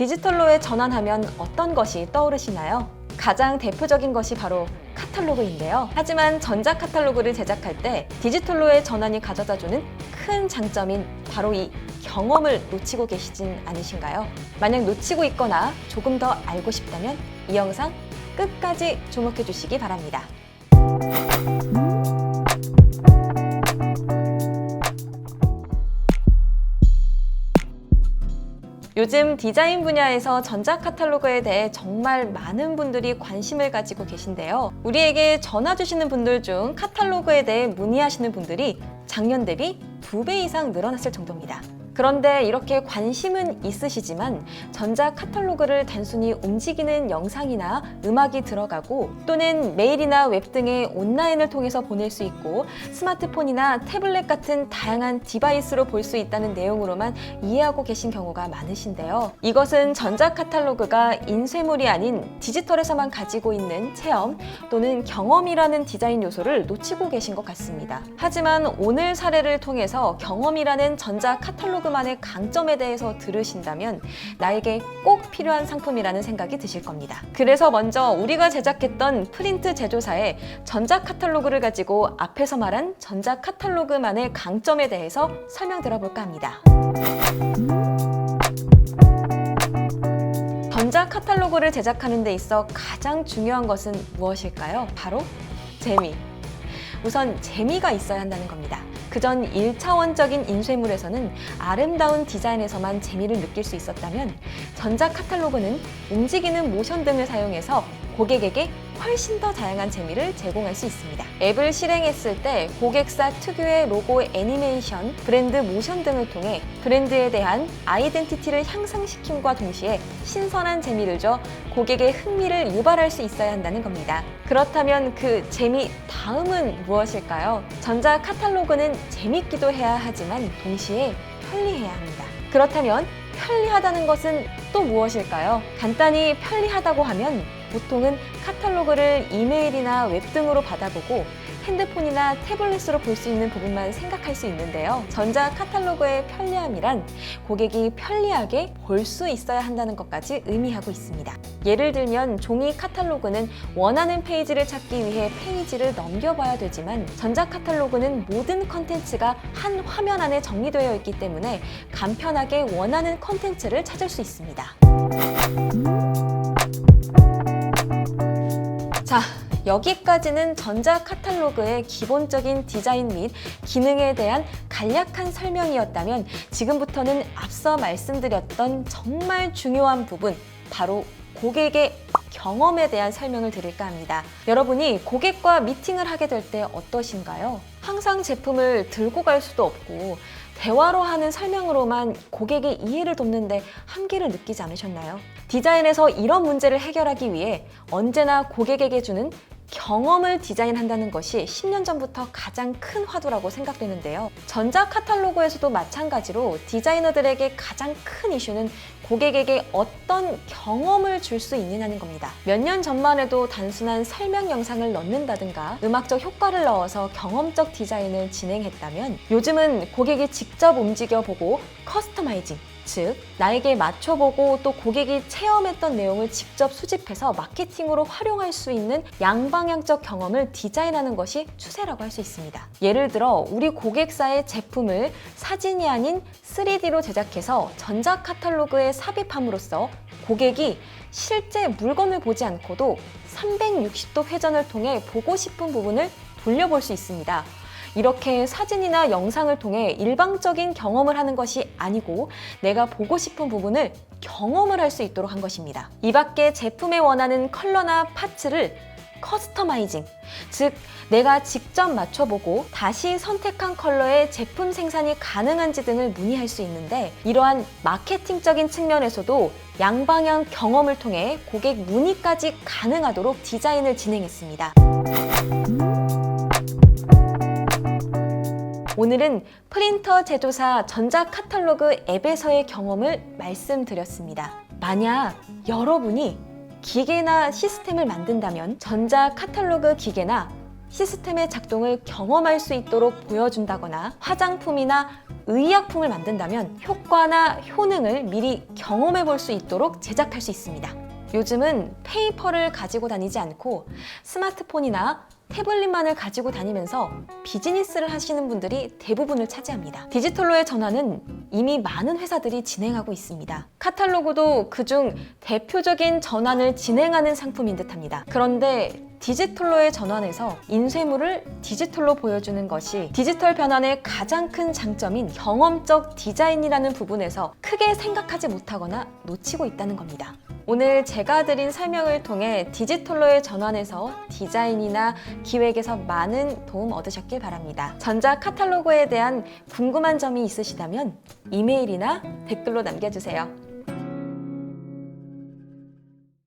디지털로에 전환하면 어떤 것이 떠오르시나요? 가장 대표적인 것이 바로 카탈로그인데요. 하지만 전자 카탈로그를 제작할 때 디지털로의 전환이 가져다주는 큰 장점인 바로 이 경험을 놓치고 계시진 않으신가요? 만약 놓치고 있거나 조금 더 알고 싶다면 이 영상 끝까지 주목해 주시기 바랍니다. 요즘 디자인 분야에서 전자 카탈로그에 대해 정말 많은 분들이 관심을 가지고 계신데요. 우리에게 전화 주시는 분들 중 카탈로그에 대해 문의하시는 분들이 작년 대비 2배 이상 늘어났을 정도입니다. 그런데 이렇게 관심은 있으시지만 전자 카탈로그를 단순히 움직이는 영상이나 음악이 들어가고 또는 메일이나 웹 등의 온라인을 통해서 보낼 수 있고 스마트폰이나 태블릿 같은 다양한 디바이스로 볼 수 있다는 내용으로만 이해하고 계신 경우가 많으신데요. 이것은 전자 카탈로그가 인쇄물이 아닌 디지털에서만 가지고 있는 체험 또는 경험이라는 디자인 요소를 놓치고 계신 것 같습니다. 하지만 오늘 사례를 통해서 경험이라는 전자 카탈로그 만의 강점에 대해서 들으신다면 나에게 꼭 필요한 상품이라는 생각이 드실 겁니다. 그래서 먼저 우리가 제작했던 프린트 제조사의 전자 카탈로그를 가지고 앞에서 말한 전자 카탈로그만의 강점에 대해서 설명드려 볼까 합니다. 전자 카탈로그를 제작하는 데 있어 가장 중요한 것은 무엇일까요? 바로 재미. 우선 재미가 있어야 한다는 겁니다. 그전 1차원적인 인쇄물에서는 아름다운 디자인에서만 재미를 느낄 수 있었다면 전자 카탈로그는 움직이는 모션 등을 사용해서 고객에게 훨씬 더 다양한 재미를 제공할 수 있습니다. 앱을 실행했을 때 고객사 특유의 로고 애니메이션, 브랜드 모션 등을 통해 브랜드에 대한 아이덴티티를 향상시킴과 동시에 신선한 재미를 줘 고객의 흥미를 유발할 수 있어야 한다는 겁니다. 그렇다면 그 재미 다음은 무엇일까요? 전자 카탈로그는 재밌기도 해야 하지만 동시에 편리해야 합니다. 그렇다면 편리하다는 것은 또 무엇일까요? 간단히 편리하다고 하면 보통은 카탈로그를 이메일이나 웹 등으로 받아보고 핸드폰이나 태블릿으로 볼 수 있는 부분만 생각할 수 있는데요. 전자 카탈로그의 편리함이란 고객이 편리하게 볼 수 있어야 한다는 것까지 의미하고 있습니다. 예를 들면 종이 카탈로그는 원하는 페이지를 찾기 위해 페이지를 넘겨봐야 되지만 전자 카탈로그는 모든 컨텐츠가 한 화면 안에 정리되어 있기 때문에 간편하게 원하는 컨텐츠를 찾을 수 있습니다. 자, 여기까지는 전자 카탈로그의 기본적인 디자인 및 기능에 대한 간략한 설명이었다면 지금부터는 앞서 말씀드렸던 정말 중요한 부분, 바로 고객의 경험에 대한 설명을 드릴까 합니다. 여러분이 고객과 미팅을 하게 될 때 어떠신가요? 항상 제품을 들고 갈 수도 없고 대화로 하는 설명으로만 고객의 이해를 돕는데 한계를 느끼지 않으셨나요? 디자인에서 이런 문제를 해결하기 위해 언제나 고객에게 주는 경험을 디자인한다는 것이 10년 전부터 가장 큰 화두라고 생각되는데요. 전자 카탈로그에서도 마찬가지로 디자이너들에게 가장 큰 이슈는 고객에게 어떤 경험을 줄 수 있느냐는 겁니다. 몇 년 전만 해도 단순한 설명 영상을 넣는다든가 음악적 효과를 넣어서 경험적 디자인을 진행했다면 요즘은 고객이 직접 움직여보고 커스터마이징, 즉 나에게 맞춰보고 또 고객이 체험했던 내용을 직접 수집해서 마케팅으로 활용할 수 있는 양방향적 경험을 디자인하는 것이 추세라고 할 수 있습니다. 예를 들어 우리 고객사의 제품을 사진이 아닌 3D로 제작해서 전자 카탈로그에 삽입함으로써 고객이 실제 물건을 보지 않고도 360도 회전을 통해 보고 싶은 부분을 돌려볼 수 있습니다. 이렇게 사진이나 영상을 통해 일방적인 경험을 하는 것이 아니고 내가 보고 싶은 부분을 경험을 할 수 있도록 한 것입니다. 이 밖에 제품에 원하는 컬러나 파츠를 커스터마이징, 즉 내가 직접 맞춰보고 다시 선택한 컬러의 제품 생산이 가능한지 등을 문의할 수 있는데 이러한 마케팅적인 측면에서도 양방향 경험을 통해 고객 문의까지 가능하도록 디자인을 진행했습니다. 오늘은 프린터 제조사 전자 카탈로그 앱에서의 경험을 말씀드렸습니다. 만약 여러분이 기계나 시스템을 만든다면 전자 카탈로그 기계나 시스템의 작동을 경험할 수 있도록 보여준다거나 화장품이나 의약품을 만든다면 효과나 효능을 미리 경험해 볼 수 있도록 제작할 수 있습니다. 요즘은 페이퍼를 가지고 다니지 않고 스마트폰이나 태블릿만을 가지고 다니면서 비즈니스를 하시는 분들이 대부분을 차지합니다. 디지털로의 전환은 이미 많은 회사들이 진행하고 있습니다. 카탈로그도 그중 대표적인 전환을 진행하는 상품인 듯합니다. 그런데 디지털로의 전환에서 인쇄물을 디지털로 보여주는 것이 디지털 변환의 가장 큰 장점인 경험적 디자인이라는 부분에서 크게 생각하지 못하거나 놓치고 있다는 겁니다. 오늘 제가 드린 설명을 통해 디지털로의 전환에서 디자인이나 기획에서 많은 도움 얻으셨길 바랍니다. 전자 카탈로그에 대한 궁금한 점이 있으시다면 이메일이나 댓글로 남겨주세요.